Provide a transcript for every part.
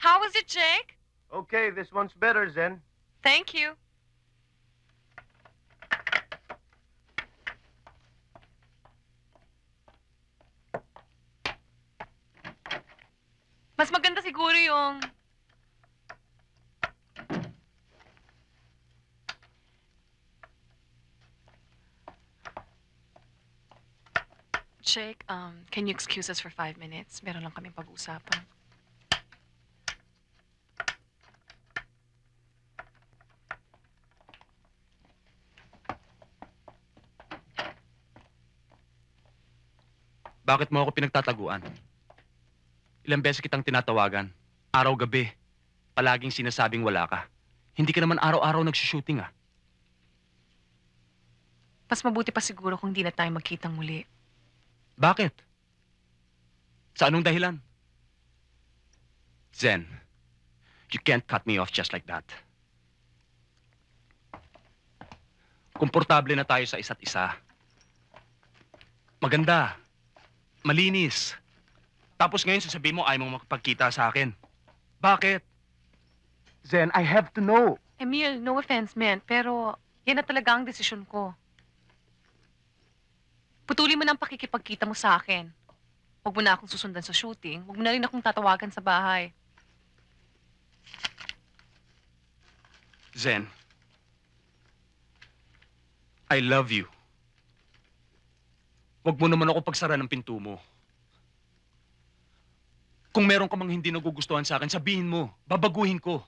How was it, Jake? Okay, this one's better, Zen. Thank you. Mas maganda siguro yung... Jake, can you excuse us for 5 minutes? Meron lang kaming pag-uusapan. Bakit mo ako pinagtataguan? Ilang beses kitang tinatawagan. Araw-gabi. Palaging sinasabing wala ka. Hindi ka naman araw-araw nagsushooting ah. Mas mabuti pa siguro kung di na tayo magkitang muli. Bakit? Sa anong dahilan? Zen, you can't cut me off just like that. Komportable na tayo sa isa't isa. Maganda. Malinis. Tapos ngayon sasabihin mo ayaw mong makapagkita sa akin. Bakit? Zen, I have to know. Emil, no offense, man, pero yan na talaga ang desisyon ko. Putulin mo na ang pakikipagkita mo sa akin. Huwag mo na akong susundan sa shooting. Huwag mo na rin akong tatawagan sa bahay. Zen, I love you. Huwag mo naman ako pagsara ng pinto mo. Kung meron ka mang hindi nagugustuhan sa akin, sabihin mo. Babaguhin ko.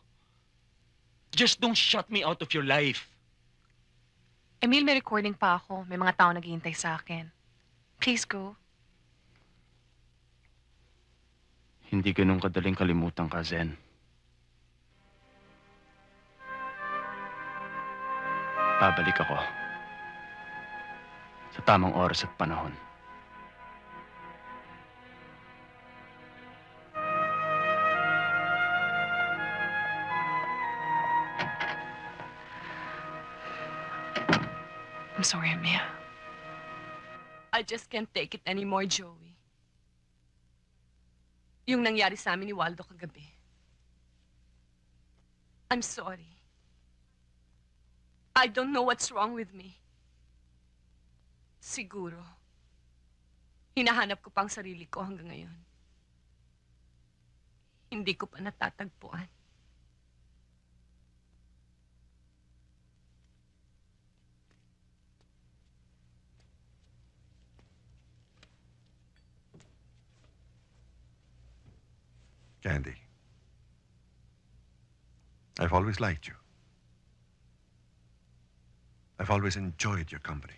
Just don't shut me out of your life. Emil, may recording pa ako. May mga tao naghihintay sa akin. Please go. Hindi ganun kadaling kalimutan ka, Zen. Babalik ako. Sa tamang oras at panahon. I'm sorry, Emil. I just can't take it anymore, Joey. Yung nangyari sa amin ni Waldo kagabi. I'm sorry. I don't know what's wrong with me. Siguro, hinahanap ko pang sarili ko hanggang ngayon. Hindi ko pa natatagpuan. Candy, I've always liked you. I've always enjoyed your company.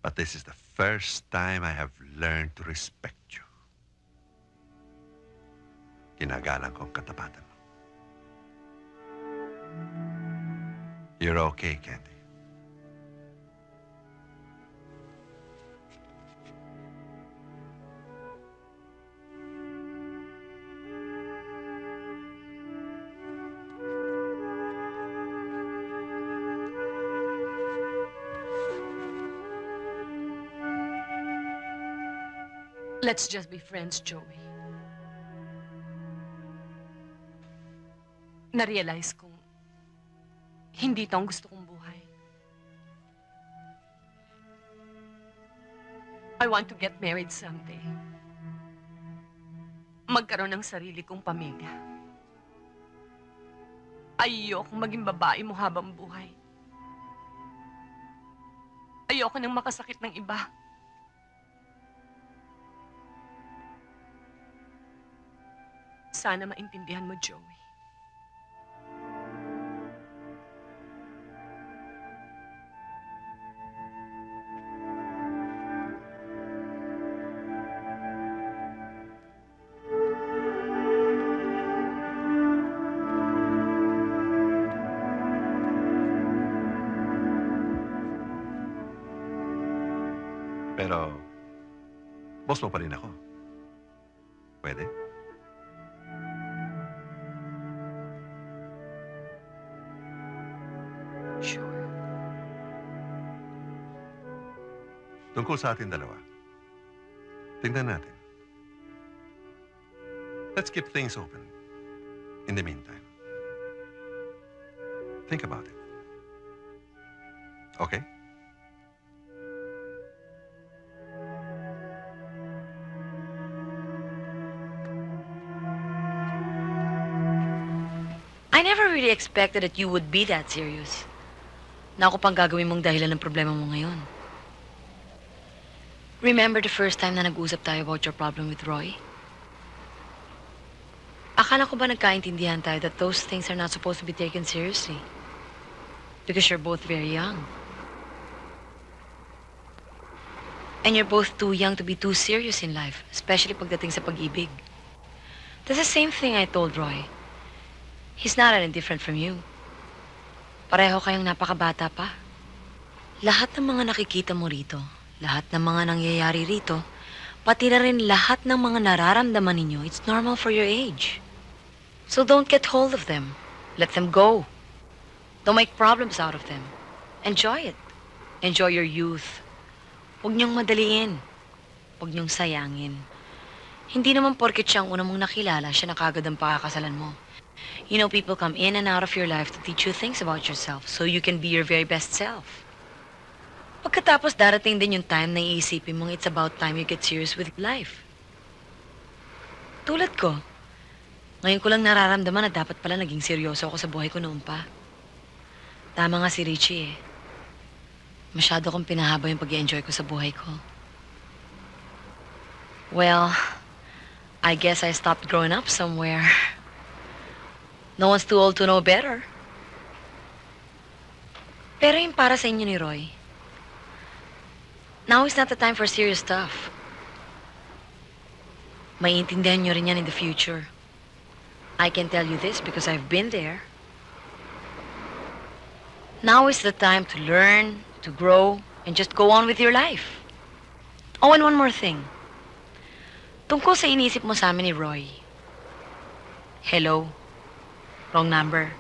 But this is the first time I have learned to respect you. Ginagalang ko ang katapatan mo. You're okay, Candy. Let's just be friends, Joey. Na-realize kong hindi ito ang gusto kong buhay. I want to get married someday. Magkaroon ng sarili kong pamilya. Ayokong maging babae mo habang buhay. Ayoko nang makasakit ng iba. Sana maintindihan mo, Joey. Pero, boss mo pa rin ako. Pwede? Sure. Tungkol sa ating dalawa. Tingnan natin. Let's keep things open. In the meantime, think about it. Okay? I never really expected that you would be that serious. Na ako pang gagawin mong dahilan ng problema mo ngayon. Remember the first time na nag-usap tayo about your problem with Roy? Akala ko ba nagkaintindihan tayo that those things are not supposed to be taken seriously? Because you're both very young. And you're both too young to be too serious in life, especially pagdating sa pag-ibig. That's the same thing I told Roy. He's not any different from you. Pareho kayong napakabata pa. Lahat ng mga nakikita mo rito, lahat ng mga nangyayari rito, pati na rin lahat ng mga nararamdaman ninyo, it's normal for your age. So don't get hold of them. Let them go. Don't make problems out of them. Enjoy it. Enjoy your youth. Huwag niyong madaliin. Huwag niyong sayangin. Hindi naman porket siyang una mong nakilala, siya na kagad ang pakakasalan mo. You know, people come in and out of your life to teach you things about yourself so you can be your very best self. Pagkatapos darating din yung time na iisipin mong it's about time you get serious with life. Tulad ko. Ngayon ko lang nararamdaman na dapat pala naging seryoso ako sa buhay ko noon pa. Tama nga si Richie eh. Masyado kong pinahaba yung pag-i-enjoy ko sa buhay ko. Well, I guess I stopped growing up somewhere. No one's too old to know better. Pero yung para sa inyo ni Roy, now is not the time for serious stuff. Maiintindihan nyo rin yan in the future. I can tell you this because I've been there. Now is the time to learn, to grow, and just go on with your life. Oh, and one more thing. Tungkol sa inisip mo sa amin ni Roy. Hello? Wrong number.